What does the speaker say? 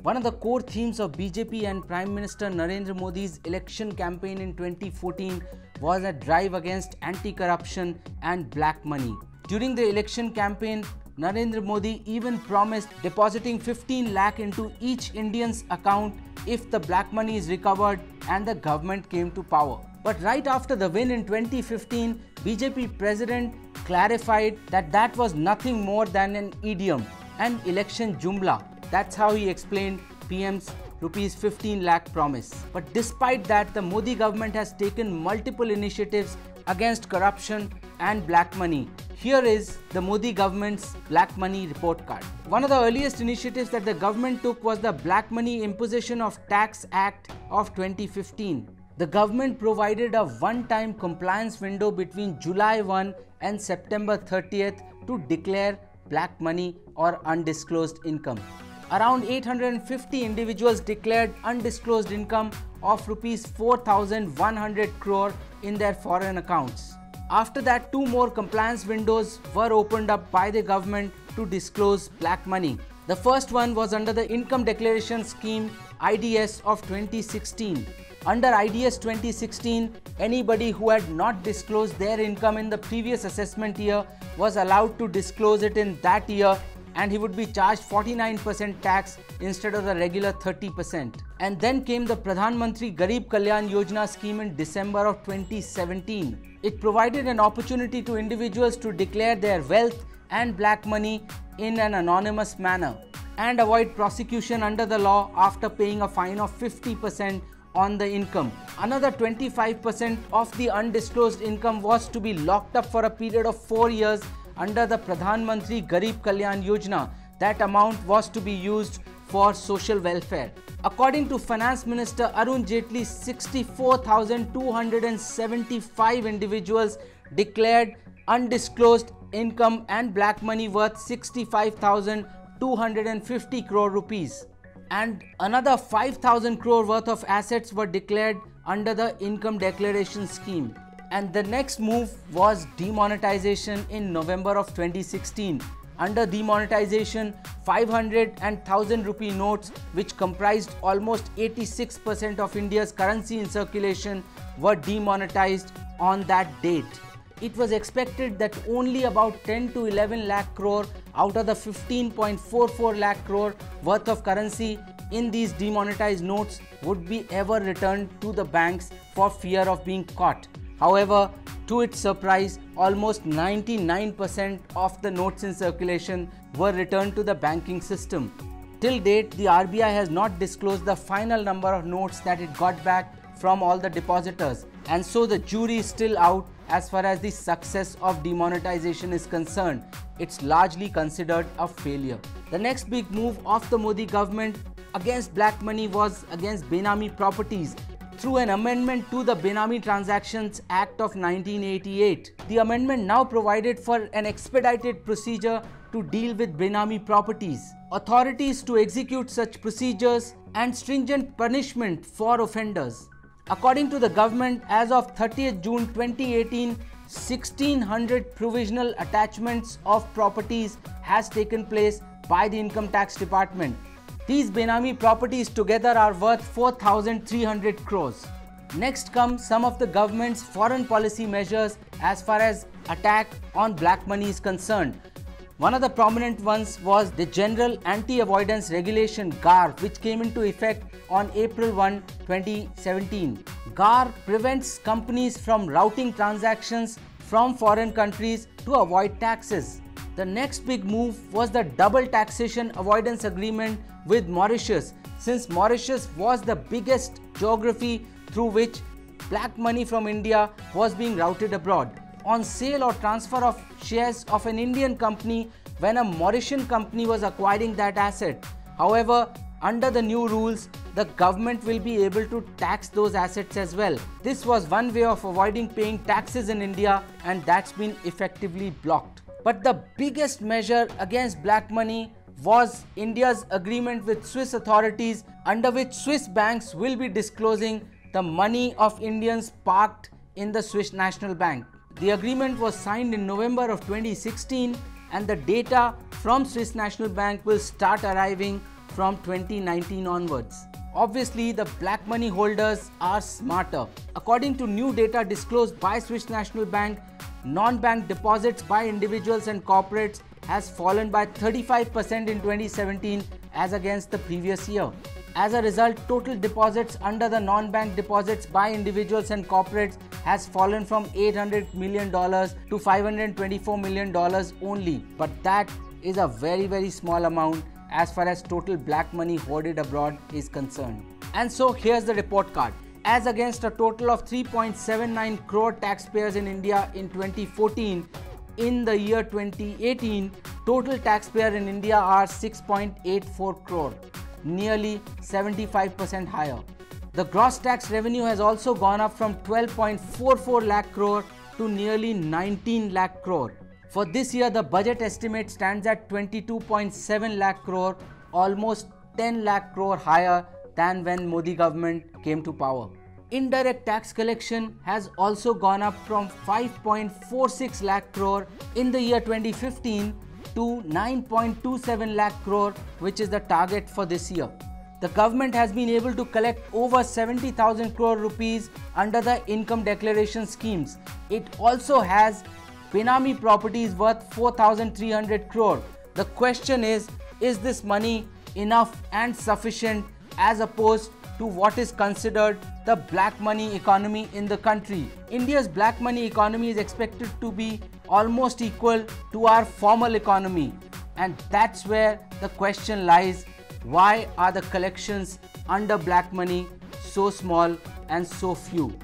One of the core themes of BJP and Prime Minister Narendra Modi's election campaign in 2014 was a drive against anti-corruption and black money. During the election campaign, Narendra Modi even promised depositing 15 lakh into each Indian's account if the black money is recovered and the government came to power. But right after the win in 2015, BJP President clarified that that was nothing more than an idiom, an election jumla. That's how he explained PM's rupees 15 lakh promise. But despite that, the Modi government has taken multiple initiatives against corruption and black money. Here is the Modi government's black money report card. One of the earliest initiatives that the government took was the Black Money Imposition of Tax Act of 2015. The government provided a one-time compliance window between July 1 and September 30th to declare black money or undisclosed income. Around 850 individuals declared undisclosed income of rupees 4,100 crore in their foreign accounts. After that, 2 more compliance windows were opened up by the government to disclose black money. The first one was under the Income Declaration Scheme IDS of 2016. Under IDS 2016, anybody who had not disclosed their income in the previous assessment year was allowed to disclose it in that year, and he would be charged 49% tax instead of the regular 30%. And then came the Pradhan Mantri Garib Kalyan Yojana scheme in December of 2017. It provided an opportunity to individuals to declare their wealth and black money in an anonymous manner and avoid prosecution under the law after paying a fine of 50% on the income. Another 25% of the undisclosed income was to be locked up for a period of 4 years under the Pradhan Mantri Garib Kalyan Yojana. That amount was to be used for social welfare. According to Finance Minister Arun Jaitley, 64,275 individuals declared undisclosed income and black money worth 65,250 crore rupees. And another 5,000 crore worth of assets were declared under the income declaration scheme. And the next move was demonetization in November of 2016. Under demonetization, 500 and 1000 rupee notes, which comprised almost 86% of India's currency in circulation, were demonetized on that date. It was expected that only about 10 to 11 lakh crore out of the 15.44 lakh crore worth of currency in these demonetized notes would be ever returned to the banks for fear of being caught. However, to its surprise, almost 99% of the notes in circulation were returned to the banking system. Till date, the RBI has not disclosed the final number of notes that it got back from all the depositors, and so the jury is still out as far as the success of demonetization is concerned. It's largely considered a failure. The next big move of the Modi government against black money was against Benami properties through an amendment to the Benami Transactions Act of 1988. The amendment now provided for an expedited procedure to deal with Benami properties, authorities to execute such procedures, and stringent punishment for offenders. According to the government, as of 30th June 2018, 1600 provisional attachments of properties has taken place by the Income Tax Department. These Benami properties together are worth 4,300 crores. Next come some of the government's foreign policy measures as far as attack on black money is concerned. One of the prominent ones was the General Anti-Avoidance Regulation GAR, which came into effect on April 1, 2017. GAR prevents companies from routing transactions from foreign countries to avoid taxes. The next big move was the double taxation avoidance agreement with Mauritius, since Mauritius was the biggest geography through which black money from India was being routed abroad. On sale or transfer of shares of an Indian company when a Mauritian company was acquiring that asset. However, under the new rules, the government will be able to tax those assets as well. This was one way of avoiding paying taxes in India, and that's been effectively blocked. But the biggest measure against black money was India's agreement with Swiss authorities, under which Swiss banks will be disclosing the money of Indians parked in the Swiss National Bank. The agreement was signed in November of 2016, and the data from Swiss National Bank will start arriving from 2019 onwards. Obviously, the black money holders are smarter. According to new data disclosed by Swiss National Bank, non-bank deposits by individuals and corporates has fallen by 35% in 2017 as against the previous year. As a result, total deposits under the non-bank deposits by individuals and corporates has fallen from $800 million to $524 million only. But that is a very small amount as far as total black money hoarded abroad is concerned. And so here's the report card. As against a total of 3.79 crore taxpayers in India in 2014, in the year 2018, total taxpayers in India are 6.84 crore, nearly 75% higher. The gross tax revenue has also gone up from 12.44 lakh crore to nearly 19 lakh crore. For this year, the budget estimate stands at 22.7 lakh crore, almost 10 lakh crore higher than when Modi government came to power. Indirect tax collection has also gone up from 5.46 lakh crore in the year 2015 to 9.27 lakh crore, which is the target for this year. The government has been able to collect over 70,000 crore rupees under the income declaration schemes. It also has Benami properties worth 4,300 crore. The question is this money enough and sufficient as opposed to what is considered the black money economy in the country? India's black money economy is expected to be almost equal to our formal economy. And that's where the question lies. Why are the collections under black money so small and so few?